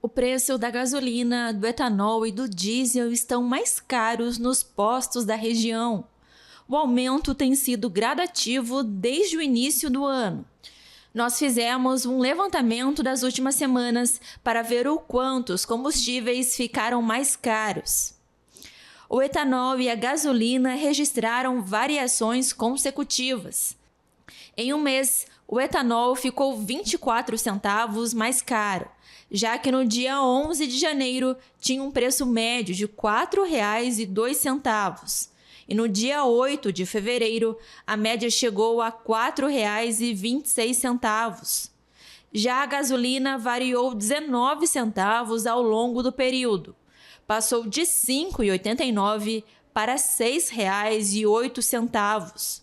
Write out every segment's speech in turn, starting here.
O preço da gasolina, do etanol e do diesel estão mais caros nos postos da região. O aumento tem sido gradativo desde o início do ano. Nós fizemos um levantamento das últimas semanas para ver o quanto os combustíveis ficaram mais caros. O etanol e a gasolina registraram variações consecutivas. Em um mês, o etanol ficou 24 centavos mais caro, já que no dia 11 de janeiro tinha um preço médio de R$ 4,02. E no dia 8 de fevereiro, a média chegou a R$ 4,26. Já a gasolina variou 19 centavos ao longo do período. Passou de R$ 5,89 para R$ 6,08.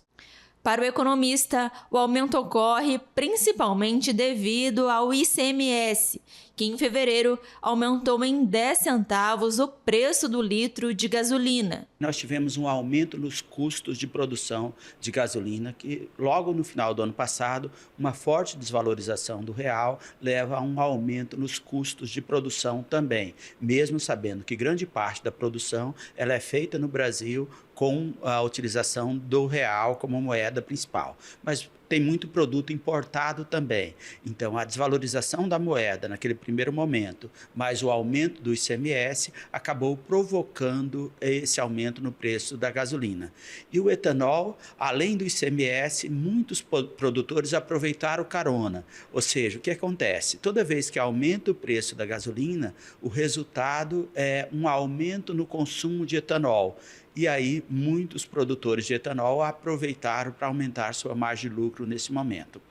Para o economista, o aumento ocorre principalmente devido ao ICMS, que em fevereiro aumentou em 10 centavos o preço do litro de gasolina. Nós tivemos um aumento nos custos de produção de gasolina, que logo no final do ano passado, uma forte desvalorização do real leva a um aumento nos custos de produção também, mesmo sabendo que grande parte da produção ela é feita no Brasil com a utilização do real como moeda principal. Mas tem muito produto importado também. Então, a desvalorização da moeda naquele primeiro momento, mais o aumento do ICMS, acabou provocando esse aumento no preço da gasolina. E o etanol, além do ICMS, muitos produtores aproveitaram carona. Ou seja, o que acontece? Toda vez que aumenta o preço da gasolina, o resultado é um aumento no consumo de etanol. E aí, muitos produtores de etanol aproveitaram para aumentar sua margem de lucro nesse momento.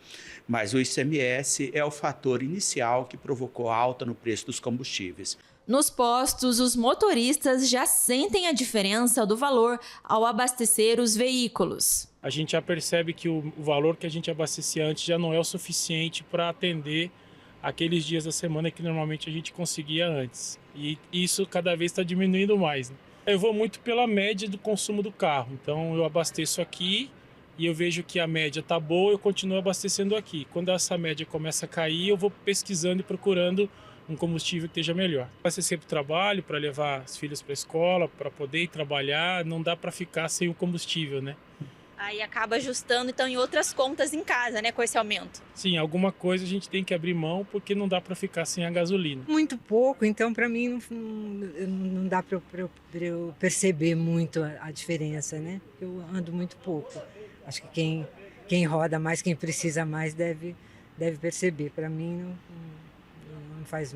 Mas o ICMS é o fator inicial que provocou alta no preço dos combustíveis. Nos postos, os motoristas já sentem a diferença do valor ao abastecer os veículos. A gente já percebe que o valor que a gente abastecia antes já não é o suficiente para atender aqueles dias da semana que normalmente a gente conseguia antes. E isso cada vez está diminuindo mais, né? Eu vou muito pela média do consumo do carro, então eu abasteço aqui e eu vejo que a média está boa, eu continuo abastecendo aqui. Quando essa média começa a cair, eu vou pesquisando e procurando um combustível que esteja melhor. Abasteci para o trabalho, para levar as filhas para a escola, para poder ir trabalhar, não dá para ficar sem o combustível, né? Aí acaba ajustando, então, em outras contas em casa, né, com esse aumento. Sim, alguma coisa a gente tem que abrir mão, porque não dá para ficar sem a gasolina. Muito pouco, então para mim não dá para eu perceber muito a diferença, né? Eu ando muito pouco. Acho que quem roda mais, quem precisa mais, deve perceber. Para mim não faz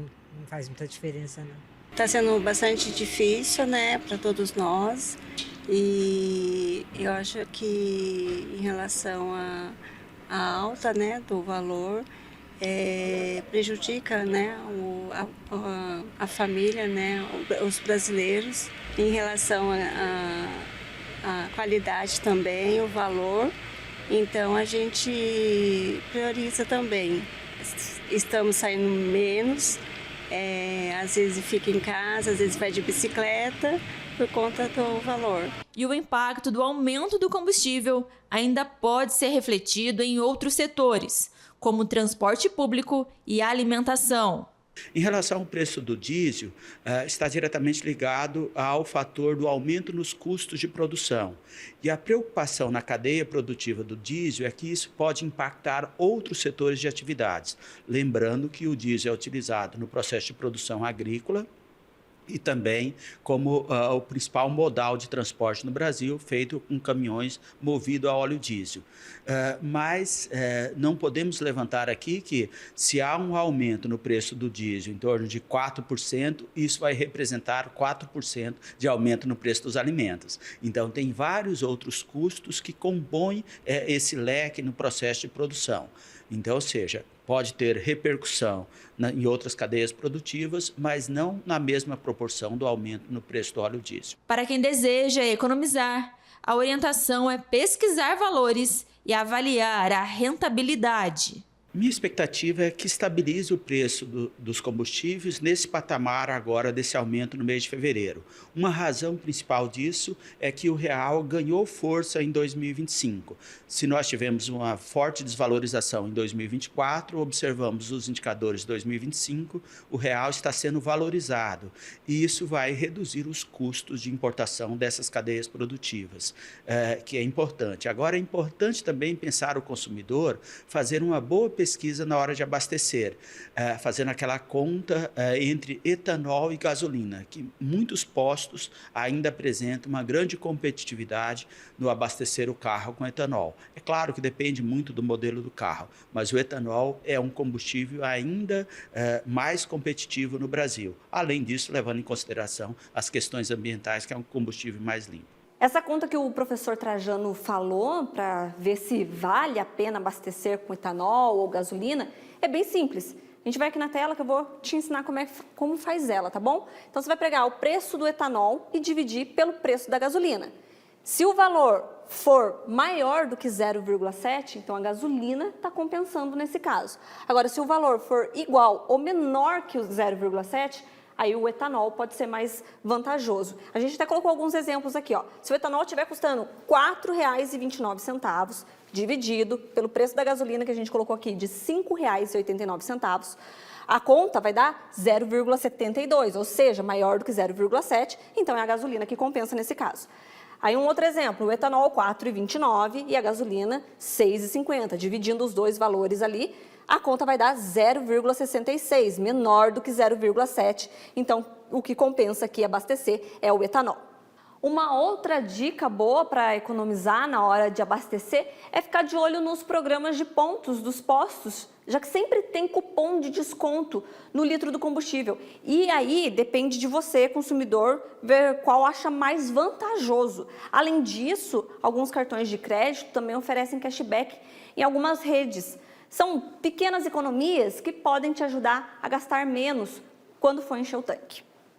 muita diferença, não. Está sendo bastante difícil, né, para todos nós. E eu acho que em relação à alta, né, do valor, prejudica, né, a família, né, os brasileiros. Em relação à qualidade também, o valor. Então a gente prioriza também. Estamos saindo menos, às vezes fica em casa, às vezes vai de bicicleta, por conta do valor. E o impacto do aumento do combustível ainda pode ser refletido em outros setores, como transporte público e alimentação. Em relação ao preço do diesel, está diretamente ligado ao fator do aumento nos custos de produção. E a preocupação na cadeia produtiva do diesel é que isso pode impactar outros setores de atividades. Lembrando que o diesel é utilizado no processo de produção agrícola, e também como o principal modal de transporte no Brasil, feito com caminhões movidos a óleo diesel. Mas não podemos levantar aqui que, se há um aumento no preço do diesel em torno de 4%, isso vai representar 4% de aumento no preço dos alimentos. Então, tem vários outros custos que compõem esse leque no processo de produção. Então, ou seja, pode ter repercussão em outras cadeias produtivas, mas não na mesma proporção do aumento no preço do óleo diesel. Para quem deseja economizar, a orientação é pesquisar valores e avaliar a rentabilidade. Minha expectativa é que estabilize o preço dos combustíveis nesse patamar agora desse aumento no mês de fevereiro. Uma razão principal disso é que o real ganhou força em 2025. Se nós tivemos uma forte desvalorização em 2024, observamos os indicadores de 2025, o real está sendo valorizado e isso vai reduzir os custos de importação dessas cadeias produtivas, que é importante. Agora é importante também pensar o consumidor, fazer uma boa pesquisa na hora de abastecer, fazendo aquela conta entre etanol e gasolina, que muitos postos ainda apresentam uma grande competitividade no abastecer o carro com etanol. É claro que depende muito do modelo do carro, mas o etanol é um combustível ainda mais competitivo no Brasil. Além disso, levando em consideração as questões ambientais, que é um combustível mais limpo. Essa conta que o professor Trajano falou, para ver se vale a pena abastecer com etanol ou gasolina, é bem simples. A gente vai aqui na tela que eu vou te ensinar como faz ela, tá bom? Então você vai pegar o preço do etanol e dividir pelo preço da gasolina. Se o valor for maior do que 0,7, então a gasolina está compensando nesse caso. Agora, se o valor for igual ou menor que o 0,7, aí o etanol pode ser mais vantajoso. A gente até colocou alguns exemplos aqui, ó. Se o etanol estiver custando R$ 4,29, dividido pelo preço da gasolina que a gente colocou aqui de R$ 5,89, a conta vai dar 0,72, ou seja, maior do que 0,7, então é a gasolina que compensa nesse caso. Aí um outro exemplo, o etanol R$ 4,29 e a gasolina R$ 6,50, dividindo os dois valores ali, a conta vai dar 0,66, menor do que 0,7. Então, o que compensa aqui abastecer é o etanol. Uma outra dica boa para economizar na hora de abastecer é ficar de olho nos programas de pontos dos postos, já que sempre tem cupom de desconto no litro do combustível. E aí depende de você, consumidor, ver qual acha mais vantajoso. Além disso, alguns cartões de crédito também oferecem cashback em algumas redes. São pequenas economias que podem te ajudar a gastar menos quando for encher o tanque.